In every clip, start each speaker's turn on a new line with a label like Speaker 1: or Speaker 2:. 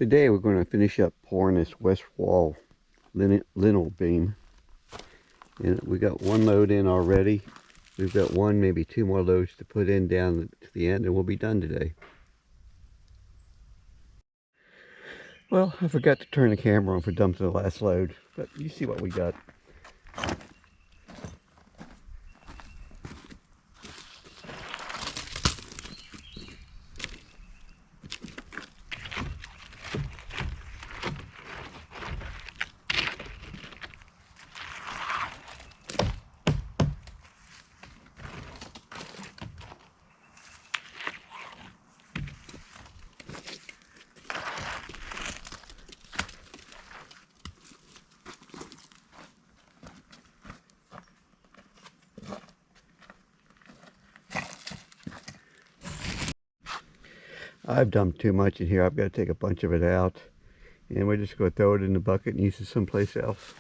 Speaker 1: Today we're going to finish up pouring this west wall lintel beam. And we got one load in already. We've got one, maybe two more loads to put in down to the end, and we'll be done today. Well, I forgot to turn the camera on for dumping the last load, but you see what we got. I've dumped too much in here. I've got to take a bunch of it out. And we're just going to throw it in the bucket and use it someplace else.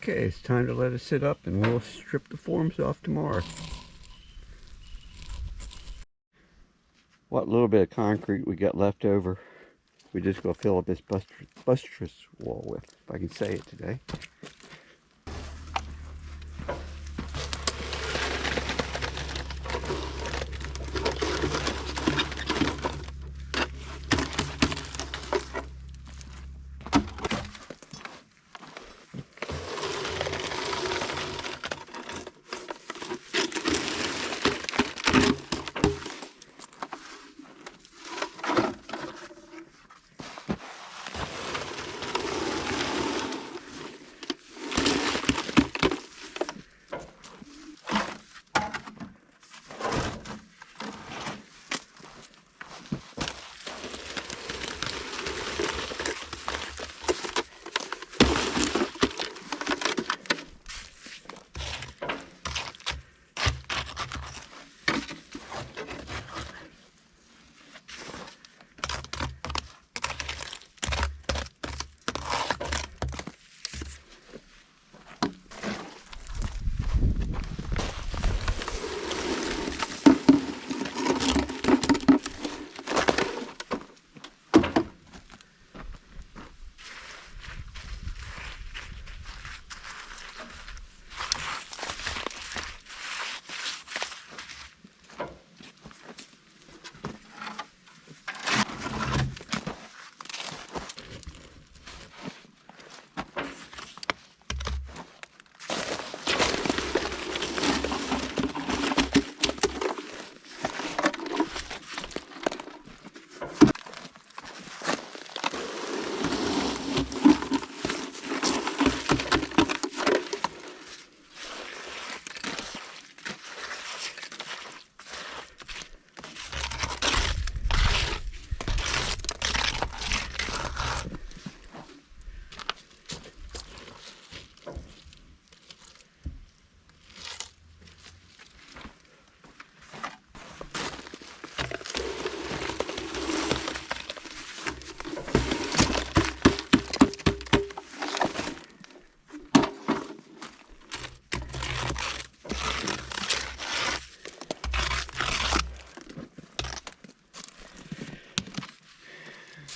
Speaker 1: Okay, it's time to let it sit up and we'll strip the forms off tomorrow. What little bit of concrete we got left over, we just go fill up this buttress wall with, if I can say it today.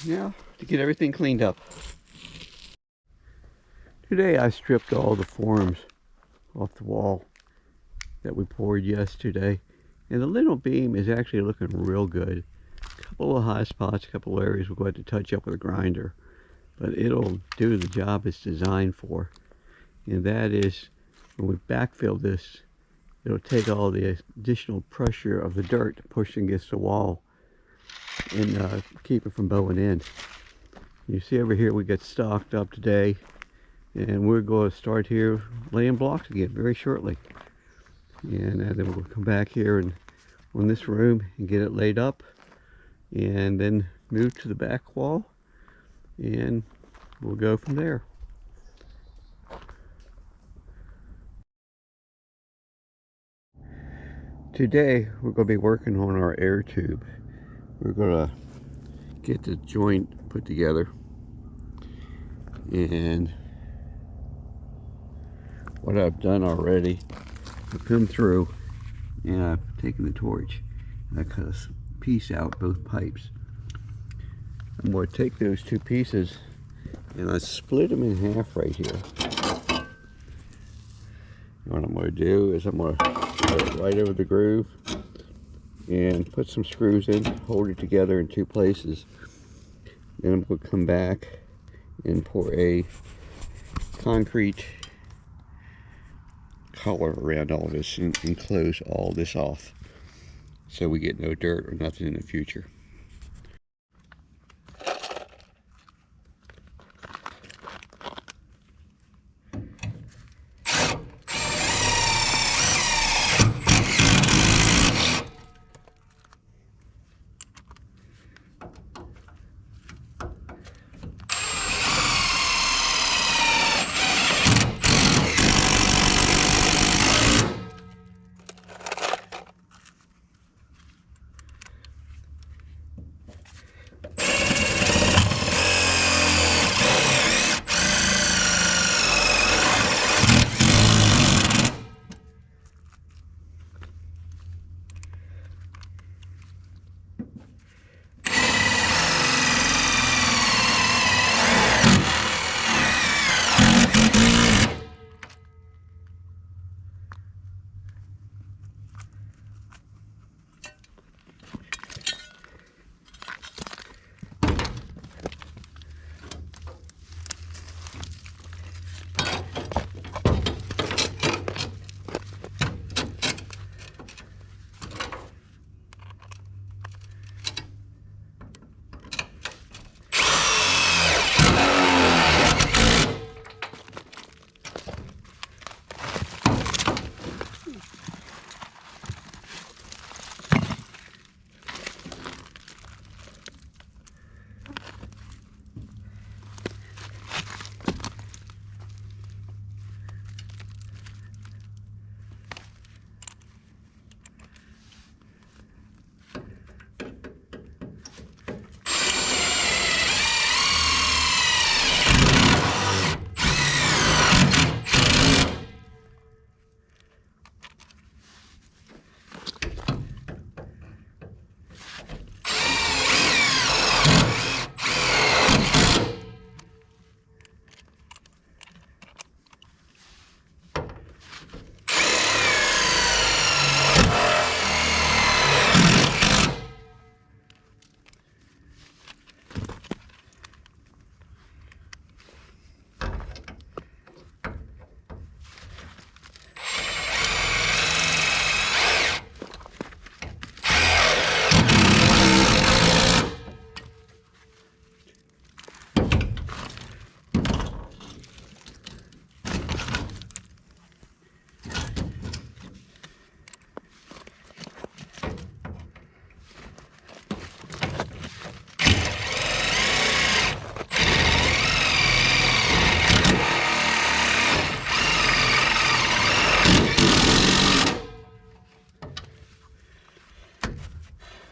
Speaker 1: Now, to get everything cleaned up. Today I stripped all the forms off the wall that we poured yesterday. And the lintel beam is actually looking real good. A couple of high spots, a couple of areas we're going to touch up with a grinder. But it'll do the job it's designed for. And that is, when we backfill this, it'll take all the additional pressure of the dirt pushing against the wall and keep it from bowing in. You see over here we get stocked up today, and we're going to start here laying blocks again very shortly. And then we'll come back here and on this room and get it laid up. and then move to the back wall, and we'll go from there. Today we're going to be working on our air tube. We're going to get the joint put together, and what I've done already, I've come through and I've taken the torch and I cut a piece out, both pipes. I'm going to take those two pieces and I split them in half right here. And what I'm going to do is I'm going to put it right over the groove and put some screws in, hold it together in two places. Then I'm going to come back and pour a concrete collar around all this and close all this off so we get no dirt or nothing in the future.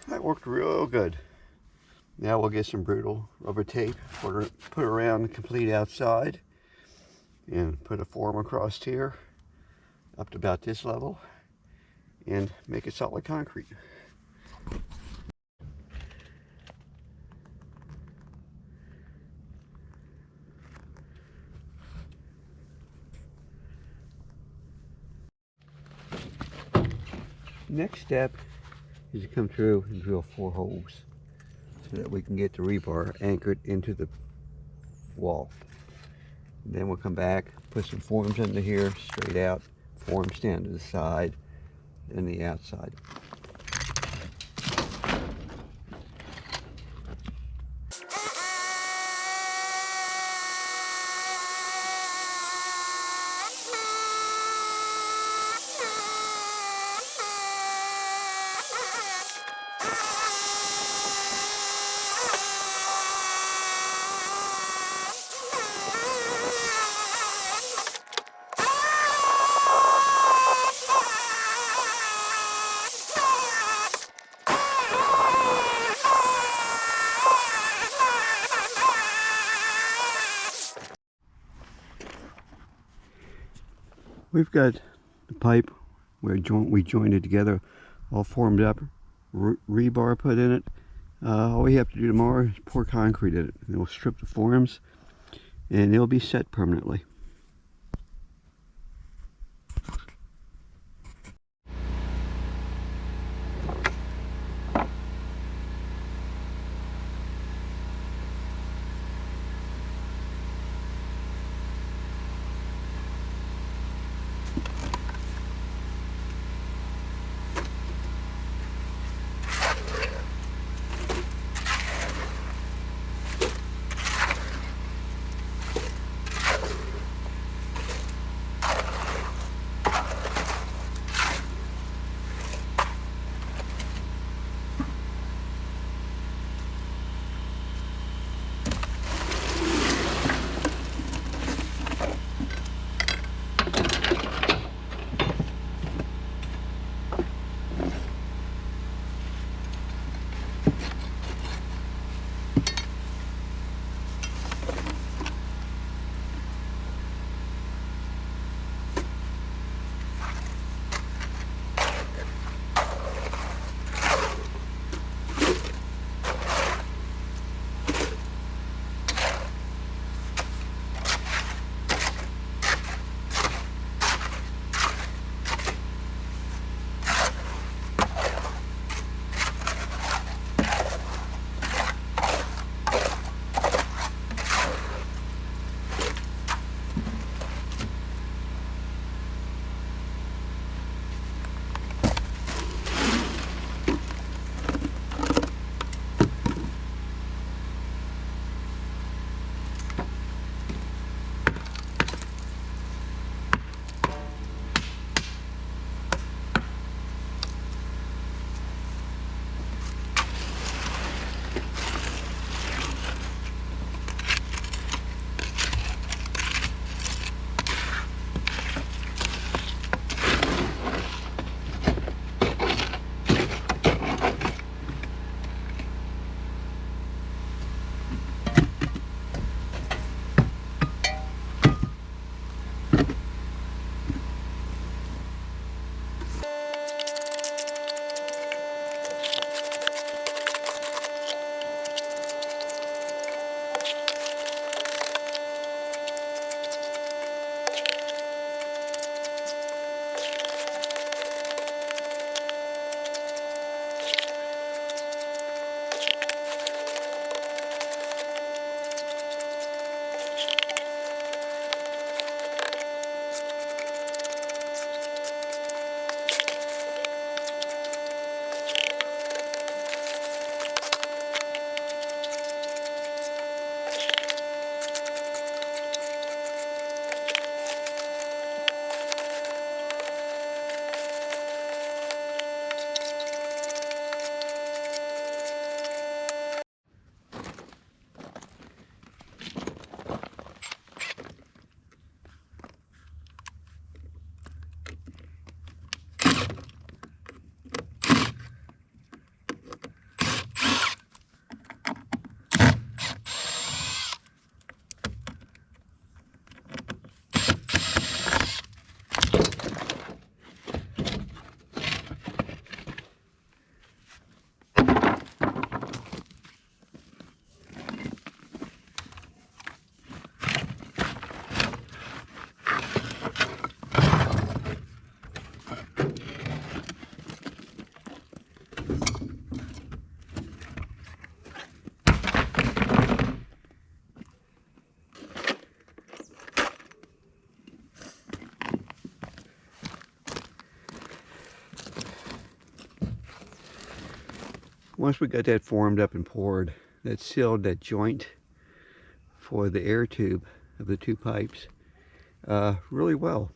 Speaker 1: That worked real good. Now we'll get some brutal rubber tape, put it around the complete outside, and put a form across here up to about this level and make it solid concrete. Next step is to come through and drill 4 holes so that we can get the rebar anchored into the wall. And then we'll come back, put some forms under here, straight out, forms down to the side and the outside. We've got the pipe where we joined it together, all formed up, rebar put in it. All we have to do tomorrow is pour concrete in it. And we'll strip the forms and it'll be set permanently. Once we got that formed up and poured, that sealed that joint for the air tube of the two pipes really well.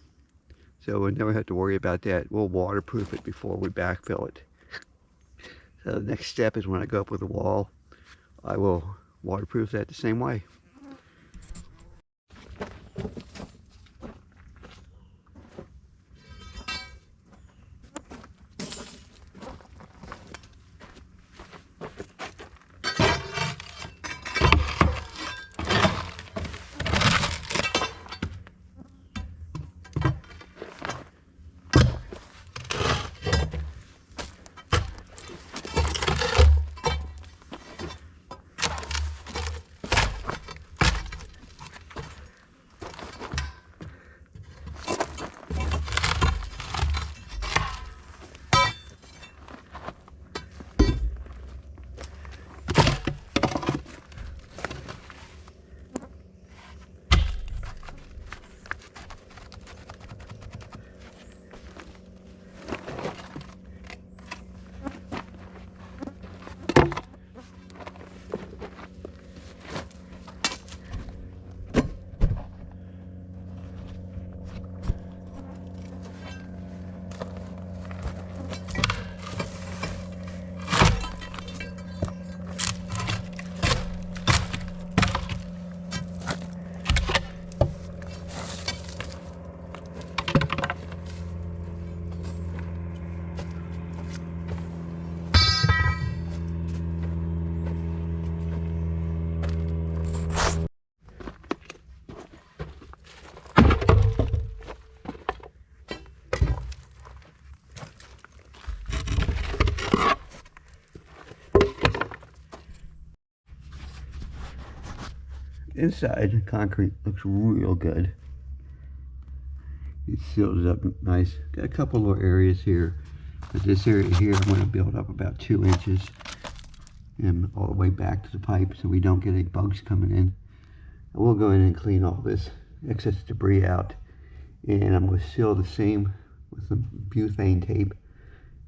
Speaker 1: So we never have to worry about that. We'll waterproof it before we backfill it. So the next step is when I go up with the wall, I will waterproof that the same way. Inside, the concrete looks real good. It seals up nice. Got a couple little areas here, but this area here I'm going to build up about 2 inches and all the way back to the pipe so we don't get any bugs coming in. I will go in and clean all this excess debris out, and I'm going to seal the seam with some butane tape,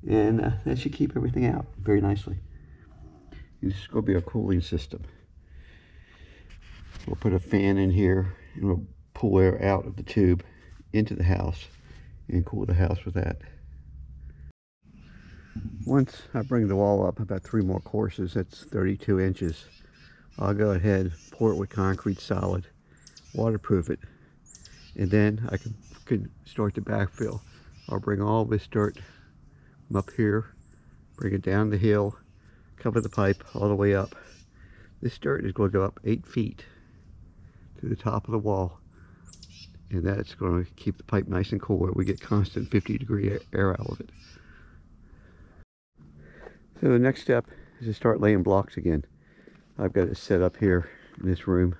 Speaker 1: and that should keep everything out very nicely. This is going to be a cooling system. We'll put a fan in here and we'll pull air out of the tube into the house and cool the house with that. Once I bring the wall up about 3 more courses, that's 32 inches, I'll go ahead, pour it with concrete solid, waterproof it, and then I can start to backfill. I'll bring all this dirt from up here, bring it down the hill, cover the pipe all the way up. This dirt is going to go up 8 feet to the top of the wall, and that's going to keep the pipe nice and cool where we get constant 50-degree air out of it. So the next step is to start laying blocks again. I've got it set up here in this room,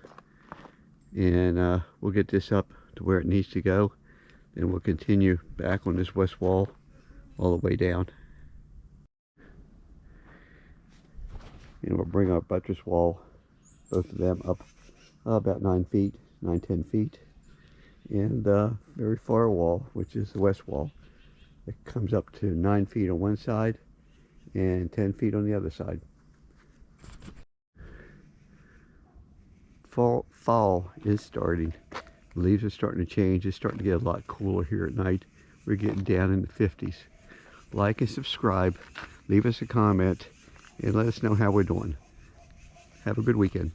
Speaker 1: and we'll get this up to where it needs to go, and we'll continue back on this west wall all the way down. And we'll bring our buttress wall, both of them, up about 9 feet, 10 feet. And very far wall, which is the west wall, it comes up to 9 feet on one side and 10 feet on the other side. Fall is starting. The leaves are starting to change. It's starting to get a lot cooler here at night. We're getting down in the 50s. Like and subscribe. Leave us a comment and let us know how we're doing. Have a good weekend.